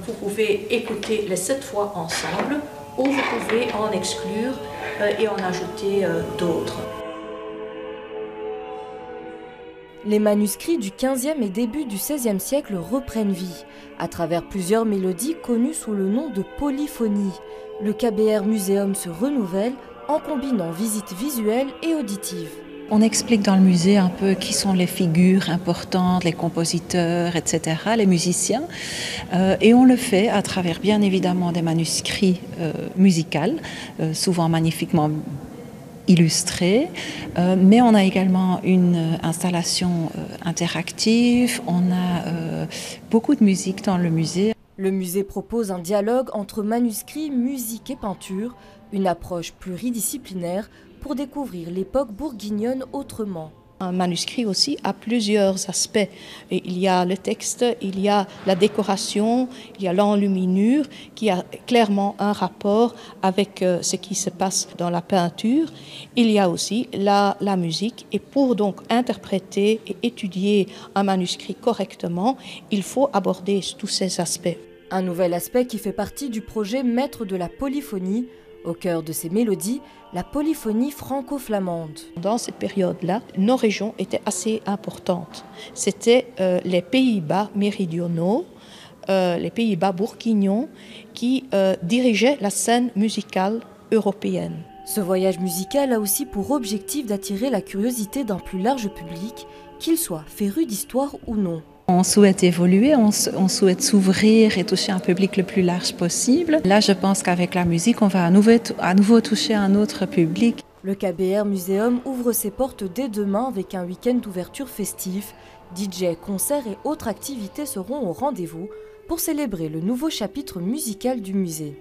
Vous pouvez écouter les 7 fois ensemble ou vous pouvez en exclure et en ajouter d'autres. Les manuscrits du XVe et début du XVIe siècle reprennent vie, à travers plusieurs mélodies connues sous le nom de polyphonie. Le KBR Muséum se renouvelle en combinant visites visuelles et auditives. On explique dans le musée un peu qui sont les figures importantes, les compositeurs, etc., les musiciens. Et on le fait à travers, bien évidemment, des manuscrits musicaux, souvent magnifiquement illustrés. Mais on a également une installation interactive. On a beaucoup de musique dans le musée. Le musée propose un dialogue entre manuscrits, musique et peinture, une approche pluridisciplinaire pour découvrir l'époque bourguignonne autrement. Un manuscrit aussi a plusieurs aspects. Et il y a le texte, il y a la décoration, il y a l'enluminure qui a clairement un rapport avec ce qui se passe dans la peinture. Il y a aussi la musique et pour donc interpréter et étudier un manuscrit correctement, il faut aborder tous ces aspects. Un nouvel aspect qui fait partie du projet Maître de la polyphonie. Au cœur de ces mélodies, la polyphonie franco-flamande. Dans cette période-là, nos régions étaient assez importantes. C'était les Pays-Bas méridionaux, les Pays-Bas bourguignons qui dirigeaient la scène musicale européenne. Ce voyage musical a aussi pour objectif d'attirer la curiosité d'un plus large public, qu'il soit féru d'histoire ou non. On souhaite évoluer, on souhaite s'ouvrir et toucher un public le plus large possible. Là, je pense qu'avec la musique, on va à nouveau toucher un autre public. Le KBR Muséum ouvre ses portes dès demain avec un week-end d'ouverture festif. DJ, concerts et autres activités seront au rendez-vous pour célébrer le nouveau chapitre musical du musée.